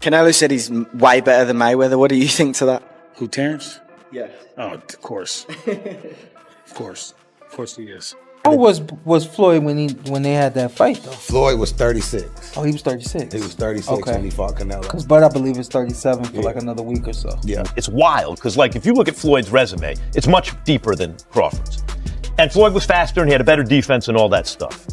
Canelo said he's way better than Mayweather. What do you think to that? Who, Terence? Yeah. Oh, of course. Of course he is. How was Floyd when they had that fight though? Floyd was 36. Oh, he was 36. He was 36 when he fought Canelo. Because Bud, I believe, is 37 for like another week or so. Yeah. It's wild because, like, if you look at Floyd's resume, it's much deeper than Crawford's. And Floyd was faster and he had a better defense and all that stuff.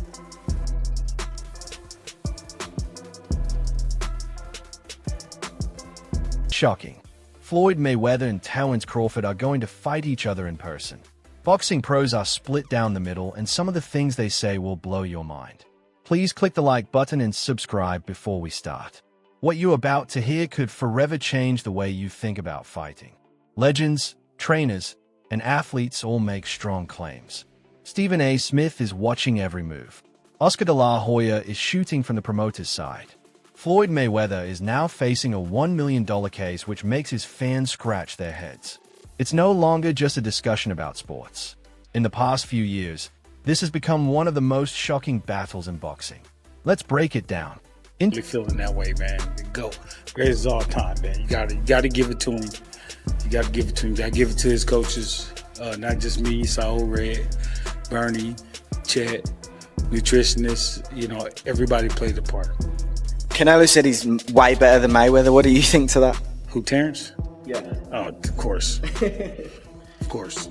Shocking. Floyd Mayweather and Terence Crawford are going to fight each other in person. Boxing pros are split down the middle, and some of the things they say will blow your mind. Please click the like button and subscribe before we start. What you're about to hear could forever change the way you think about fighting. Legends, trainers, and athletes all make strong claims. Stephen A. Smith is watching every move. Oscar de la Hoya is shooting from the promoter's side. Floyd Mayweather is now facing a $1 million case which makes his fans scratch their heads. It's no longer just a discussion about sports. In the past few years, this has become one of the most shocking battles in boxing. Let's break it down. Really feeling that way, man. Go. Greatest of all time, man. You gotta give it to him. You gotta give it to him. You gotta give it to his coaches. Not just me, Saul Red, Bernie, Chet, nutritionists. You know, everybody played a part. Canelo said he's way better than Mayweather. What do you think to that? Who, Terence? Yeah. Oh, of course. Of course.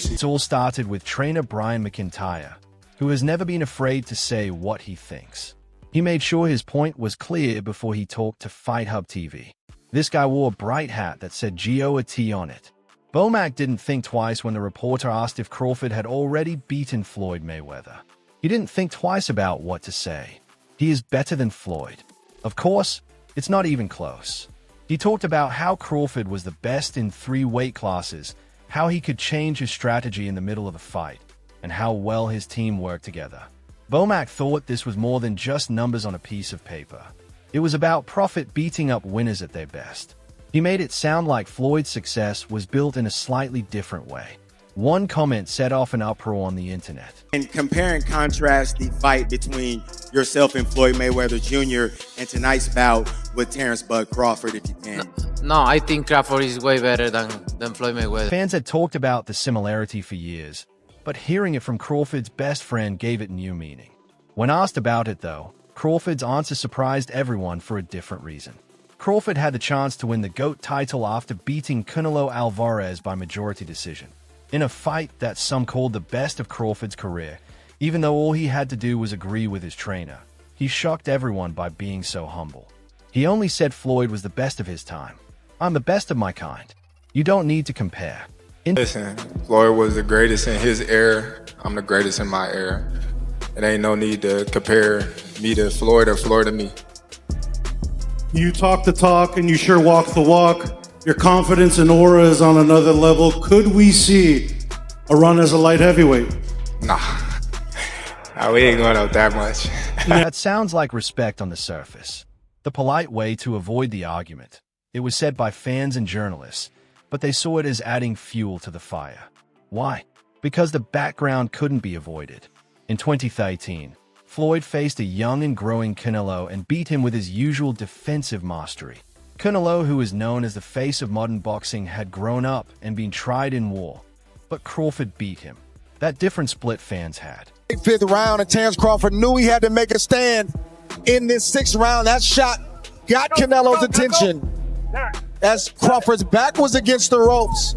It all started with trainer Brian McIntyre, who has never been afraid to say what he thinks. He made sure his point was clear before he talked to Fight Hub TV. This guy wore a bright hat that said GOAT on it. Bomac didn't think twice when the reporter asked if Crawford had already beaten Floyd Mayweather. He didn't think twice about what to say. He is better than Floyd. Of course, it's not even close. He talked about how Crawford was the best in 3 weight classes, how he could change his strategy in the middle of a fight, and how well his team worked together. Bomac thought this was more than just numbers on a piece of paper. It was about profit beating up winners at their best. He made it sound like Floyd's success was built in a slightly different way. One comment set off an uproar on the internet. And compare and contrast the fight between yourself and Floyd Mayweather Jr. and tonight's bout with Terence "Bud" Crawford, if you can. No, I think Crawford is way better than Floyd Mayweather. Fans had talked about the similarity for years, but hearing it from Crawford's best friend gave it new meaning. When asked about it, though, Crawford's answer surprised everyone for a different reason. Crawford had the chance to win the GOAT title after beating Canelo Alvarez by majority decision, in a fight that some called the best of Crawford's career. Even though all he had to do was agree with his trainer, he shocked everyone by being so humble. He only said Floyd was the best of his time. I'm the best of my kind. You don't need to compare. Listen, Floyd was the greatest in his era. I'm the greatest in my era. It ain't no need to compare me to Floyd or Floyd to me. You talk the talk and you sure walk the walk. Your confidence and aura is on another level. Could we see a run as a light heavyweight? Nah, we ain't going up that much. That sounds like respect on the surface. The polite way to avoid the argument. It was said by fans and journalists, but they saw it as adding fuel to the fire. Why? Because the background couldn't be avoided. In 2013, Floyd faced a young and growing Canelo and beat him with his usual defensive mastery. Canelo, who is known as the face of modern boxing, had grown up and been tried in war, but Crawford beat him. That difference split fans had. 5th round, and Terence Crawford knew he had to make a stand in this 6th round. That shot got Canelo's attention as Crawford's back was against the ropes.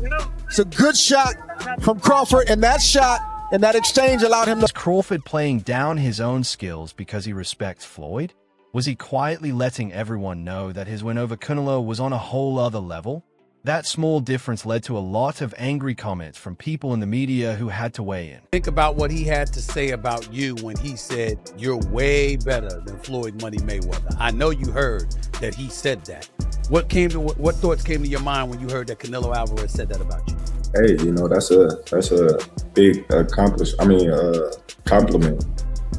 It's a good shot from Crawford, and that shot and that exchange allowed him to... Was Crawford playing down his own skills because he respects Floyd? Was he quietly letting everyone know that his win over Canelo was on a whole other level? That small difference led to a lot of angry comments from people in the media who had to weigh in. Think about what he had to say about you when he said, you're way better than Floyd Money Mayweather. I know you heard that he said that. What thoughts came to your mind when you heard that Canelo Alvarez said that about you? Hey, you know, that's a big compliment.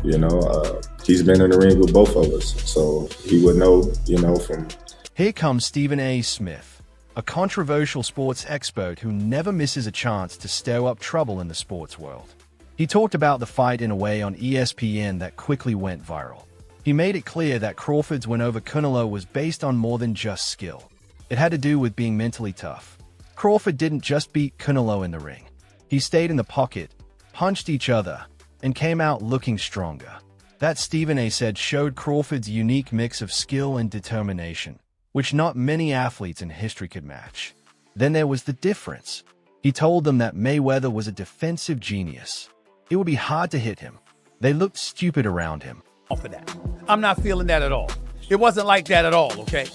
You know, he's been in the ring with both of us, so he would know, you know, from... Here comes Stephen A. Smith, a controversial sports expert who never misses a chance to stir up trouble in the sports world. He talked about the fight in a way on ESPN that quickly went viral. He made it clear that Crawford's win over Canelo was based on more than just skill. It had to do with being mentally tough. Crawford didn't just beat Canelo in the ring. He stayed in the pocket, punched each other, and came out looking stronger. That, Stephen A. said, showed Crawford's unique mix of skill and determination, which not many athletes in history could match. Then there was the difference. He told them that Mayweather was a defensive genius. It would be hard to hit him. They looked stupid around him. For that. I'm not feeling that at all. It wasn't like that at all, okay?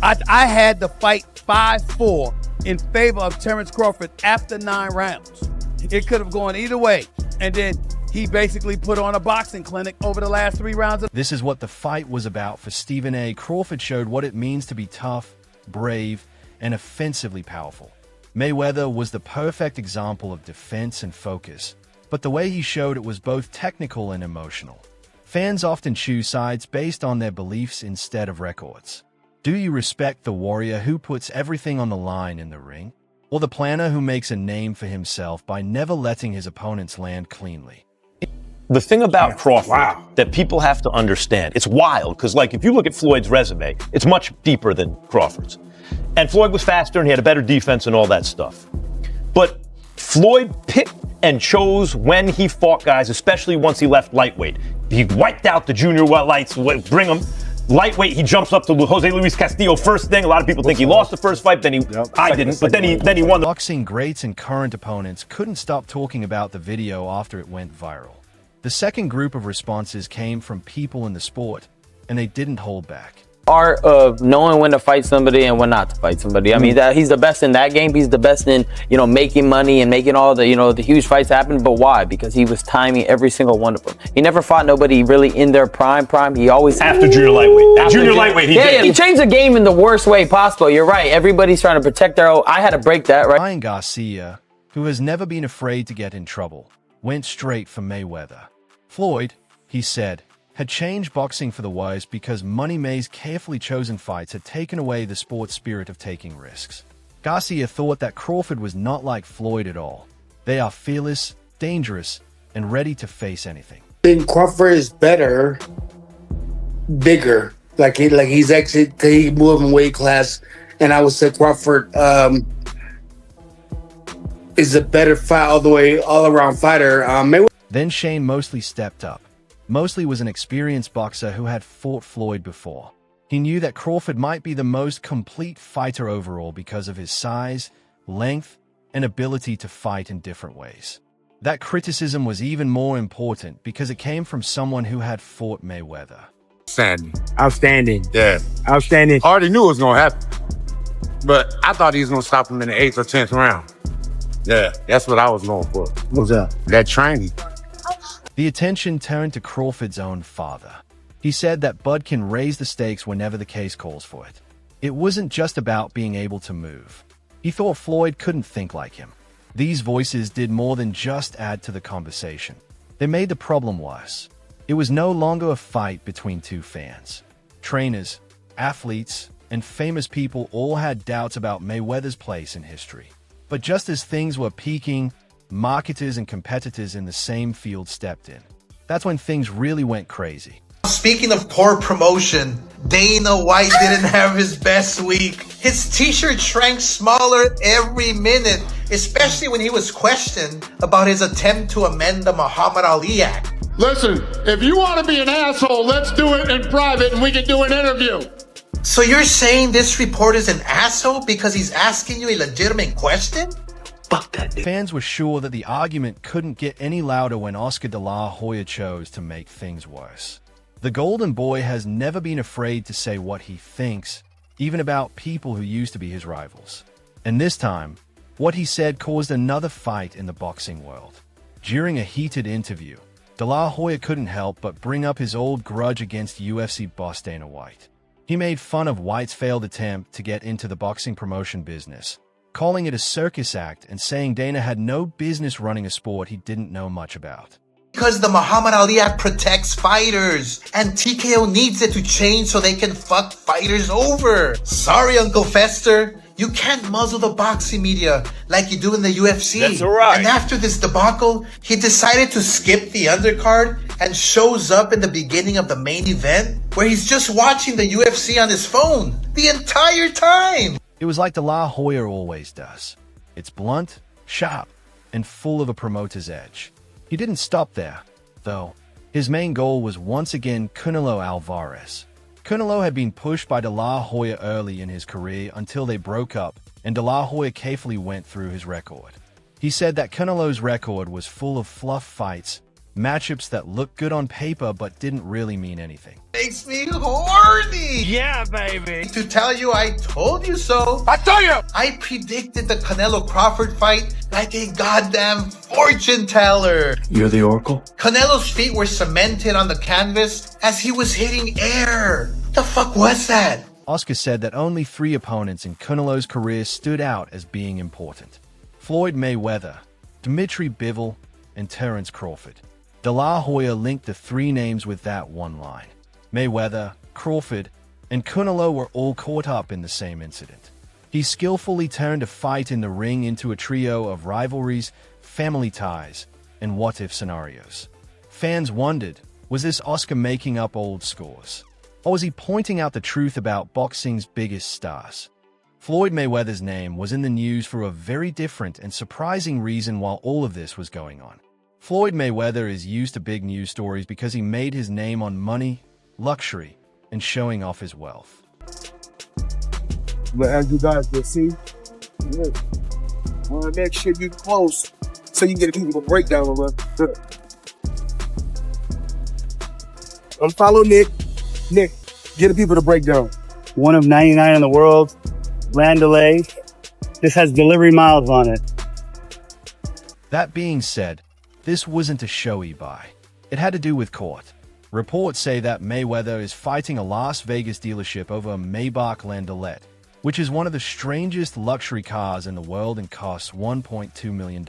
I had the fight 5-4 in favor of Terence Crawford after 9 rounds. It could have gone either way. And then he basically put on a boxing clinic over the last 3 rounds. This is what the fight was about for Stephen A. Crawford showed what it means to be tough, brave, and offensively powerful. Mayweather was the perfect example of defense and focus, but the way he showed it was both technical and emotional. Fans often choose sides based on their beliefs instead of records. Do you respect the warrior who puts everything on the line in the ring? Or the planner who makes a name for himself by never letting his opponents land cleanly? The thing about Crawford that people have to understand, it's wild, because like if you look at Floyd's resume, it's much deeper than Crawford's. And Floyd was faster and he had a better defense and all that stuff. But Floyd picked and chose when he fought guys, especially once he left lightweight. He wiped out the junior lights, bring him. Lightweight, he jumps up to Jose Luis Castillo first thing. A lot of people think he lost the first fight, then I didn't, but then he won. Boxing greats and current opponents couldn't stop talking about the video after it went viral. The second group of responses came from people in the sport, and they didn't hold back. Art of knowing when to fight somebody and when not to fight somebody. I mean, that he's the best in that game. He's the best in, making money and making all the, the huge fights happen. But why? Because he was timing every single one of them. He never fought nobody really in their prime. He always after junior lightweight. Junior lightweight, he did. He changed the game in the worst way possible. You're right. Everybody's trying to protect their own. I had to break that, right? Ryan Garcia, who has never been afraid to get in trouble, went straight for Mayweather. Floyd, he said, had changed boxing for the worse because Money May's carefully chosen fights had taken away the sport's spirit of taking risks. Garcia thought that Crawford was not like Floyd at all. They are fearless, dangerous, and ready to face anything. I think Crawford is better, bigger. He's actually moving weight class, and I would say Crawford is a better fight all around fighter. Then Shane Mosley stepped up. Mosley was an experienced boxer who had fought Floyd before. He knew that Crawford might be the most complete fighter overall because of his size, length, and ability to fight in different ways. That criticism was even more important because it came from someone who had fought Mayweather. Outstanding. Yeah. Outstanding. I already knew it was going to happen. But I thought he was going to stop him in the 8th or 10th round. Yeah, that's what I was going for. What's up? That training. The attention turned to Crawford's own father. He said that Bud can raise the stakes whenever the case calls for it. It wasn't just about being able to move. He thought Floyd couldn't think like him. These voices did more than just add to the conversation. They made the problem worse. It was no longer a fight between two fans. Trainers, athletes, and famous people all had doubts about Mayweather's place in history. But just as things were peaking, marketers and competitors in the same field stepped in. That's when things really went crazy. Speaking of poor promotion, Dana White didn't have his best week. His t-shirt shrank smaller every minute, especially when he was questioned about his attempt to amend the Muhammad Ali Act. Listen, if you want to be an asshole, let's do it in private and we can do an interview. So you're saying this reporter's an asshole because he's asking you a legitimate question? Fans were sure that the argument couldn't get any louder when Oscar De La Hoya chose to make things worse. The Golden Boy has never been afraid to say what he thinks, even about people who used to be his rivals. And this time, what he said caused another fight in the boxing world. During a heated interview, De La Hoya couldn't help but bring up his old grudge against UFC boss Dana White. He made fun of White's failed attempt to get into the boxing promotion business, calling it a circus act and saying Dana had no business running a sport he didn't know much about. Because the Muhammad Ali Act protects fighters, and TKO needs it to change so they can fuck fighters over. Sorry, Uncle Fester. You can't muzzle the boxing media like you do in the UFC. That's all right. And after this debacle, he decided to skip the undercard and shows up in the beginning of the main event where he's just watching the UFC on his phone the entire time. It was like De La Hoya always does. It's blunt, sharp, and full of a promoter's edge. He didn't stop there, though. His main goal was once again Canelo Alvarez. Canelo had been pushed by De La Hoya early in his career until they broke up, and De La Hoya carefully went through his record. He said that Canelo's record was full of fluff fights, matchups that looked good on paper but didn't really mean anything. Makes me horny. Yeah, baby. To tell you I told you so. I told you. I predicted the Canelo Crawford fight like a goddamn fortune teller. You're the Oracle? Canelo's feet were cemented on the canvas as he was hitting air. The fuck was that? Oscar said that only 3 opponents in Canelo's career stood out as being important: Floyd Mayweather, Dimitri Bivol, and Terence Crawford. De La Hoya linked the 3 names with that one line. Mayweather, Crawford, and Canelo were all caught up in the same incident. He skillfully turned a fight in the ring into a trio of rivalries, family ties, and what-if scenarios. Fans wondered, was this Oscar making up old scores? Or was he pointing out the truth about boxing's biggest stars? Floyd Mayweather's name was in the news for a very different and surprising reason while all of this was going on. Floyd Mayweather is used to big news stories because he made his name on money, luxury, and showing off his wealth. But as you guys can see, I want to make sure you close so you can get people to break down a little. Unfollow Nick. Nick, get the people to break down. One of 99 in the world. Land delay. This has delivery miles on it. That being said, this wasn't a showy buy. It had to do with court. Reports say that Mayweather is fighting a Las Vegas dealership over a Maybach Landaulet, which is one of the strangest luxury cars in the world and costs $1.2 million.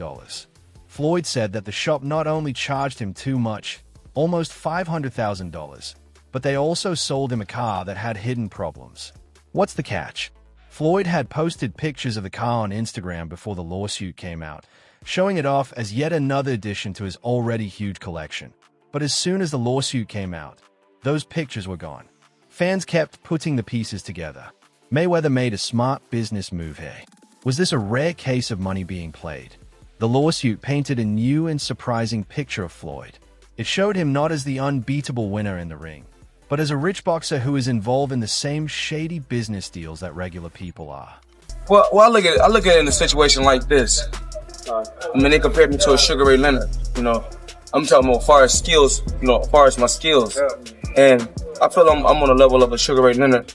Floyd said that the shop not only charged him too much, almost $500,000, but they also sold him a car that had hidden problems. What's the catch? Floyd had posted pictures of the car on Instagram before the lawsuit came out, showing it off as yet another addition to his already huge collection. But as soon as the lawsuit came out, those pictures were gone. Fans kept putting the pieces together. Mayweather made a smart business move here. Was this a rare case of money being played? The lawsuit painted a new and surprising picture of Floyd. It showed him not as the unbeatable winner in the ring, but as a rich boxer who is involved in the same shady business deals that regular people are. Well, I look at it in a situation like this. I mean, they compared me to a Sugar Ray Leonard. You know, I'm talking about as far as skills. You know, as far as my skills, and I feel I'm on the level of a Sugar Ray Leonard.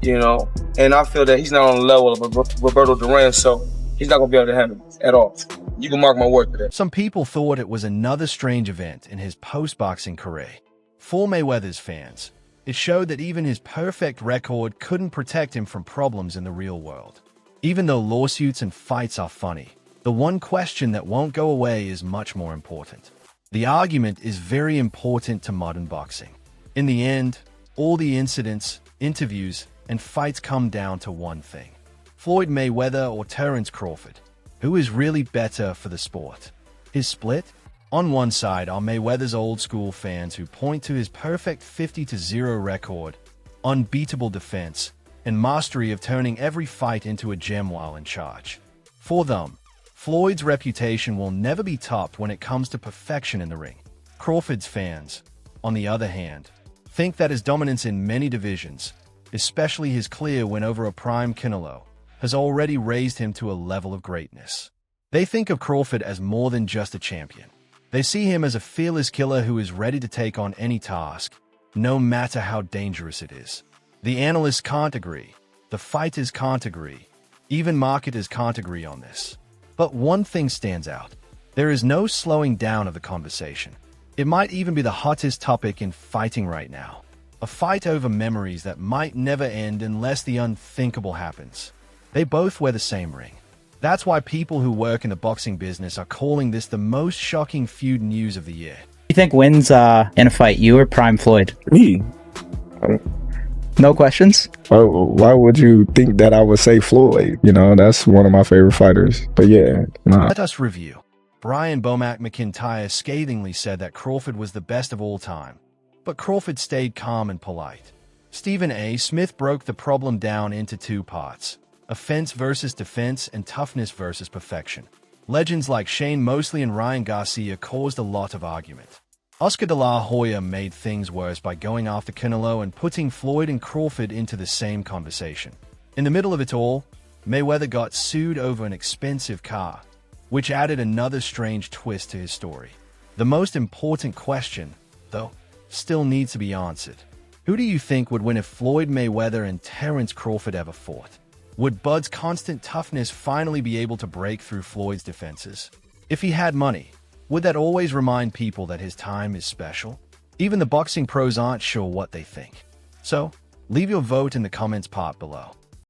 You know, and I feel that he's not on the level of a Roberto Duran, so he's not gonna be able to handle it at all. You can mark my word for that. Some people thought it was another strange event in his post-boxing career. For Mayweather's fans, it showed that even his perfect record couldn't protect him from problems in the real world. Even though lawsuits and fights are funny, the one question that won't go away is much more important. The argument is very important to modern boxing. In the end, all the incidents, interviews, and fights come down to one thing: Floyd Mayweather or Terence Crawford. Who is really better for the sport? His split? On one side are Mayweather's old-school fans who point to his perfect 50-0 record, unbeatable defense, and mastery of turning every fight into a gem while in charge. For them, Floyd's reputation will never be topped when it comes to perfection in the ring. Crawford's fans, on the other hand, think that his dominance in many divisions, especially his clear win over a prime Canelo, has already raised him to a level of greatness. They think of Crawford as more than just a champion. They see him as a fearless killer who is ready to take on any task, no matter how dangerous it is. The analysts can't agree. The fighters can't agree. Even marketers can't agree on this. But one thing stands out. There is no slowing down of the conversation. It might even be the hottest topic in fighting right now. A fight over memories that might never end unless the unthinkable happens. They both wear the same ring. That's why people who work in the boxing business are calling this the most shocking feud news of the year. You think wins in a fight, you or Prime Floyd? Me. No questions? Why would you think that I would say Floyd? You know, that's one of my favorite fighters. But yeah, nah. Let us review. Brian Bomack McIntyre scathingly said that Crawford was the best of all time, but Crawford stayed calm and polite. Stephen A. Smith broke the problem down into two parts: offense versus defense and toughness versus perfection. Legends like Shane Mosley and Ryan Garcia caused a lot of argument. Oscar de la Hoya made things worse by going after Canelo and putting Floyd and Crawford into the same conversation. In the middle of it all, Mayweather got sued over an expensive car, which added another strange twist to his story. The most important question, though, still needs to be answered. Who do you think would win if Floyd Mayweather and Terence Crawford ever fought? Would Bud's constant toughness finally be able to break through Floyd's defenses? If he had money, would that always remind people that his time is special? Even the boxing pros aren't sure what they think. So, leave your vote in the comments part below.